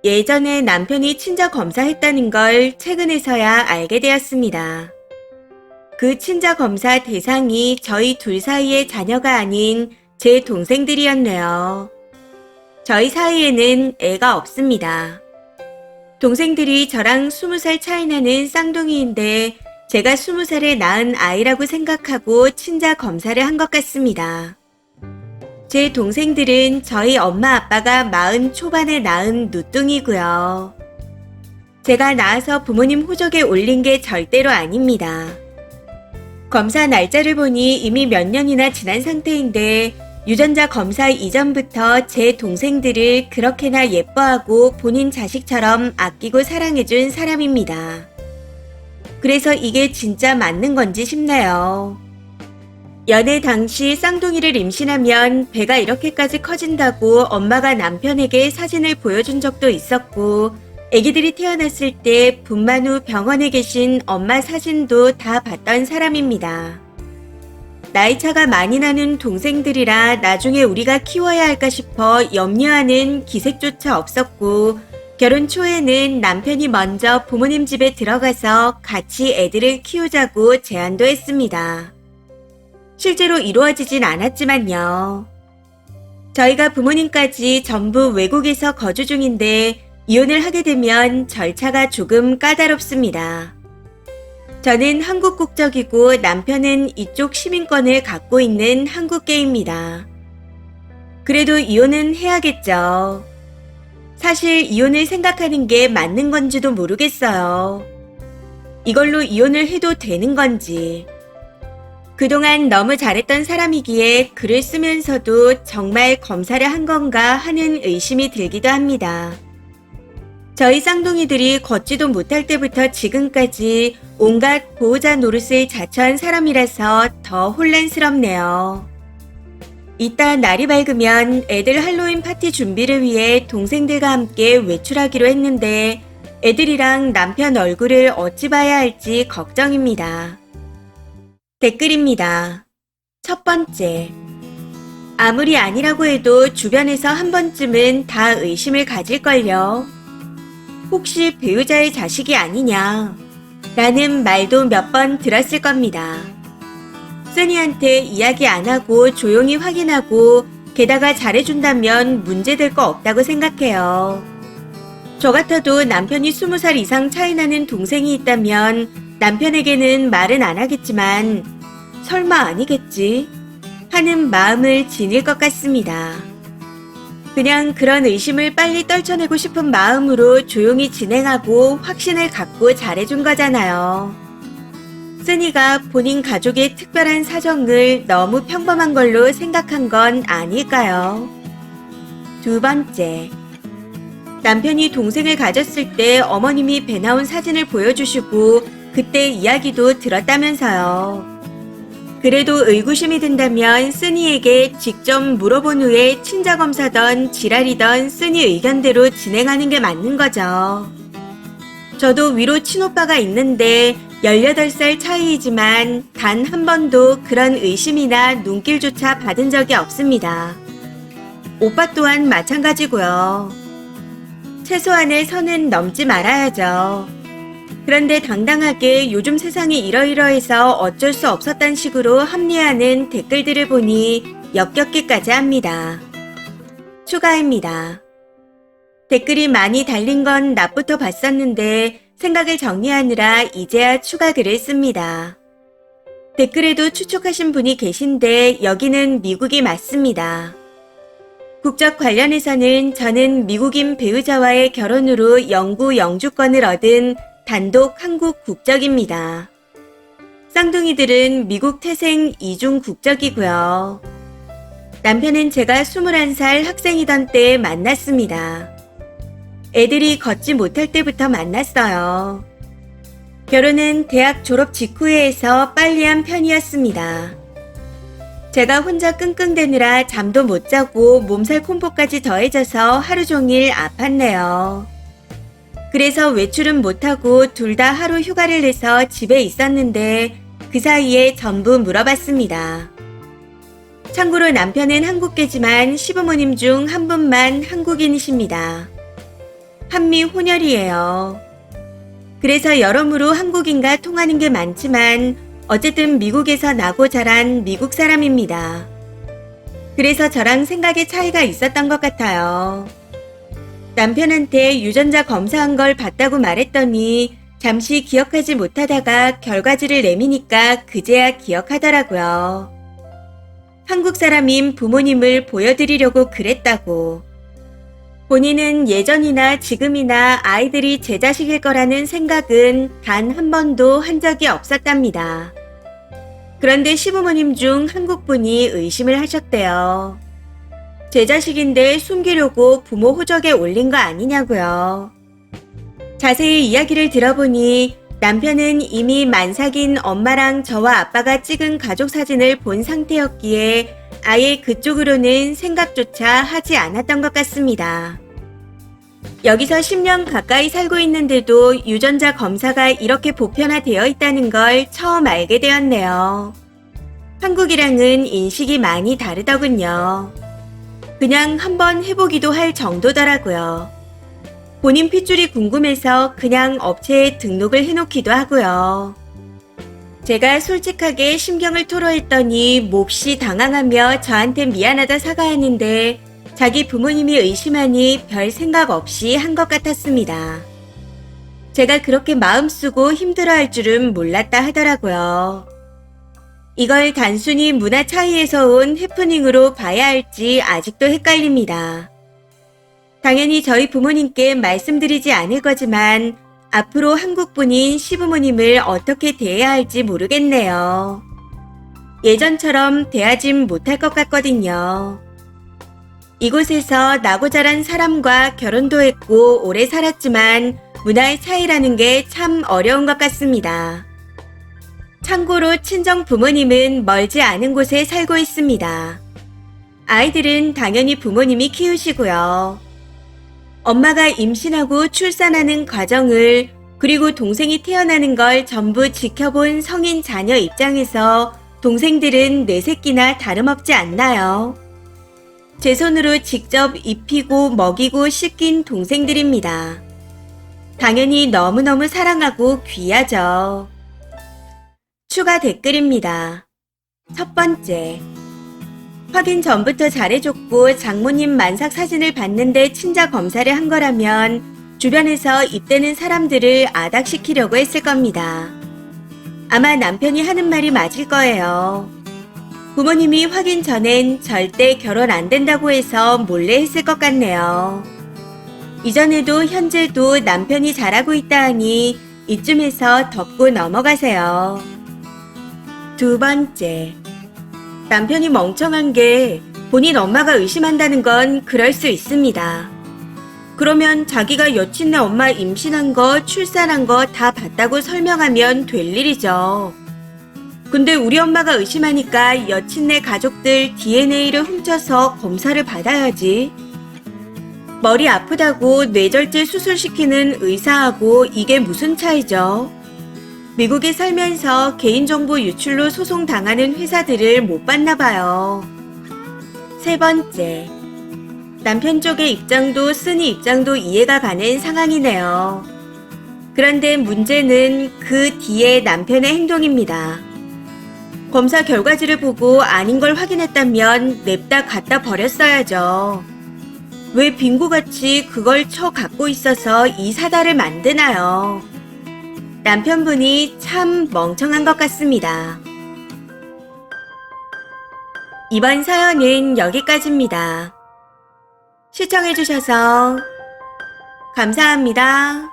예전에 남편이 친자 검사했다는 걸 최근에서야 알게 되었습니다. 그 친자 검사 대상이 저희 둘 사이의 자녀가 아닌 제 동생들이었네요. 저희 사이에는 애가 없습니다. 동생들이 저랑 20살 차이 나는 쌍둥이인데 제가 20살에 낳은 아이라고 생각하고 친자 검사를 한 것 같습니다. 제 동생들은 저희 엄마 아빠가 40 초반에 낳은 누뚱이고요. 제가 낳아서 부모님 호적에 올린 게 절대로 아닙니다. 검사 날짜를 보니 이미 몇 년이나 지난 상태인데 유전자 검사 이전부터 제 동생들을 그렇게나 예뻐하고 본인 자식처럼 아끼고 사랑해준 사람입니다. 그래서 이게 진짜 맞는 건지 싶네요. 연애 당시 쌍둥이를 임신하면 배가 이렇게까지 커진다고 엄마가 남편에게 사진을 보여준 적도 있었고 아기들이 태어났을 때 분만 후 병원에 계신 엄마 사진도 다 봤던 사람입니다. 나이차가 많이 나는 동생들이라 나중에 우리가 키워야 할까 싶어 염려하는 기색조차 없었고 결혼 초에는 남편이 먼저 부모님 집에 들어가서 같이 애들을 키우자고 제안도 했습니다. 실제로 이루어지진 않았지만요. 저희가 부모님까지 전부 외국에서 거주 중인데 이혼을 하게 되면 절차가 조금 까다롭습니다. 저는 한국 국적이고 남편은 이쪽 시민권을 갖고 있는 한국계입니다. 그래도 이혼은 해야겠죠. 사실 이혼을 생각하는 게 맞는 건지도 모르겠어요. 이걸로 이혼을 해도 되는 건지. 그동안 너무 잘했던 사람이기에 글을 쓰면서도 정말 검사를 한 건가 하는 의심이 들기도 합니다. 저희 쌍둥이들이 걷지도 못할 때부터 지금까지 온갖 보호자 노릇을 자처한 사람이라서 더 혼란스럽네요. 이따 날이 밝으면 애들 할로윈 파티 준비를 위해 동생들과 함께 외출하기로 했는데 애들이랑 남편 얼굴을 어찌 봐야 할지 걱정입니다. 댓글입니다. 첫 번째. 아무리 아니라고 해도 주변에서 한 번쯤은 다 의심을 가질걸요. 혹시 배우자의 자식이 아니냐? 라는 말도 몇 번 들었을 겁니다. 쓰니한테 이야기 안 하고 조용히 확인하고 게다가 잘해준다면 문제될 거 없다고 생각해요. 저 같아도 남편이 20살 이상 차이 나는 동생이 있다면 남편에게는 말은 안 하겠지만 설마 아니겠지? 하는 마음을 지닐 것 같습니다. 그냥 그런 의심을 빨리 떨쳐내고 싶은 마음으로 조용히 진행하고 확신을 갖고 잘해준 거잖아요. 쓰니가 본인 가족의 특별한 사정을 너무 평범한 걸로 생각한 건 아닐까요? 두 번째. 남편이 동생을 가졌을 때 어머님이 배 나온 사진을 보여주시고 그때 이야기도 들었다면서요. 그래도 의구심이 든다면 쓰니에게 직접 물어본 후에 친자검사던 지랄이던 쓰니 의견대로 진행하는 게 맞는 거죠. 저도 위로 친오빠가 있는데 18살 차이이지만 단 한 번도 그런 의심이나 눈길조차 받은 적이 없습니다. 오빠 또한 마찬가지고요. 최소한의 선은 넘지 말아야죠. 그런데 당당하게 요즘 세상이 이러이러해서 어쩔 수 없었단 식으로 합리화하는 댓글들을 보니 역겹기까지 합니다. 추가입니다. 댓글이 많이 달린 건 낮부터 봤었는데 생각을 정리하느라 이제야 추가 글을 씁니다. 댓글에도 추측하신 분이 계신데 여기는 미국이 맞습니다. 국적 관련해서는 저는 미국인 배우자와의 결혼으로 영구 영주권을 얻은 단독 한국 국적입니다. 쌍둥이들은 미국 태생 이중 국적이고요. 남편은 제가 21살 학생이던 때 만났습니다. 애들이 걷지 못할 때부터 만났어요. 결혼은 대학 졸업 직후에 해서 빨리 한 편이었습니다. 제가 혼자 끙끙대느라 잠도 못 자고 몸살 콤보까지 더해져서 하루 종일 아팠네요. 그래서 외출은 못하고 둘 다 하루 휴가를 내서 집에 있었는데 그 사이에 전부 물어봤습니다. 참고로 남편은 한국계지만 시부모님 중 한 분만 한국인이십니다. 한미 혼혈이에요. 그래서 여러모로 한국인과 통하는 게 많지만 어쨌든 미국에서 나고 자란 미국 사람입니다. 그래서 저랑 생각의 차이가 있었던 것 같아요. 남편한테 유전자 검사한 걸 봤다고 말했더니 잠시 기억하지 못하다가 결과지를 내미니까 그제야 기억하더라고요. 한국 사람인 부모님을 보여드리려고 그랬다고. 본인은 예전이나 지금이나 아이들이 제 자식일 거라는 생각은 단 한 번도 한 적이 없었답니다. 그런데 시부모님 중 한국 분이 의심을 하셨대요. 제 자식인데 숨기려고 부모 호적에 올린 거 아니냐고요. 자세히 이야기를 들어보니 남편은 이미 만삭인 엄마랑 저와 아빠가 찍은 가족 사진을 본 상태였기에 아예 그쪽으로는 생각조차 하지 않았던 것 같습니다. 여기서 10년 가까이 살고 있는데도 유전자 검사가 이렇게 보편화되어 있다는 걸 처음 알게 되었네요. 한국이랑은 인식이 많이 다르더군요. 그냥 한번 해보기도 할 정도더라고요. 본인 핏줄이 궁금해서 그냥 업체에 등록을 해놓기도 하고요. 제가 솔직하게 심경을 토로했더니 몹시 당황하며 저한테 미안하다 사과하는데 자기 부모님이 의심하니 별 생각 없이 한 것 같았습니다. 제가 그렇게 마음 쓰고 힘들어할 줄은 몰랐다 하더라고요. 이걸 단순히 문화 차이에서 온 해프닝으로 봐야 할지 아직도 헷갈립니다. 당연히 저희 부모님께 말씀드리지 않을 거지만 앞으로 한국분인 시부모님을 어떻게 대해야 할지 모르겠네요. 예전처럼 대하진 못할 것 같거든요. 이곳에서 나고 자란 사람과 결혼도 했고 오래 살았지만 문화의 차이라는 게 참 어려운 것 같습니다. 참고로 친정 부모님은 멀지 않은 곳에 살고 있습니다. 아이들은 당연히 부모님이 키우시고요. 엄마가 임신하고 출산하는 과정을 그리고 동생이 태어나는 걸 전부 지켜본 성인 자녀 입장에서 동생들은 내 새끼나 다름없지 않나요? 제 손으로 직접 입히고 먹이고 씻긴 동생들입니다. 당연히 너무너무 사랑하고 귀하죠. 추가 댓글입니다. 첫 번째. 확인 전부터 잘해줬고 장모님 만삭 사진을 봤는데 친자 검사를 한 거라면 주변에서 입대는 사람들을 아닥시키려고 했을 겁니다. 아마 남편이 하는 말이 맞을 거예요. 부모님이 확인 전엔 절대 결혼 안 된다고 해서 몰래 했을 것 같네요. 이전에도 현재도 남편이 잘하고 있다 하니 이쯤에서 덮고 넘어가세요. 두 번째. 남편이 멍청한 게 본인 엄마가 의심한다는 건 그럴 수 있습니다. 그러면 자기가 여친네 엄마 임신한 거, 출산한 거 다 봤다고 설명하면 될 일이죠. 근데 우리 엄마가 의심하니까 여친네 가족들 DNA를 훔쳐서 검사를 받아야지. 머리 아프다고 뇌절제 수술시키는 의사하고 이게 무슨 차이죠? 미국에 살면서 개인정보 유출로 소송당하는 회사들을 못 봤나 봐요. 세 번째. 남편 쪽의 입장도 쓰니 입장도 이해가 가는 상황이네요. 그런데 문제는 그 뒤에 남편의 행동입니다. 검사 결과지를 보고 아닌 걸 확인했다면 냅다 갖다 버렸어야죠. 왜 빙고같이 그걸 쳐 갖고 있어서 이 사달을 만드나요? 남편분이 참 멍청한 것 같습니다. 이번 사연은 여기까지입니다. 시청해주셔서 감사합니다.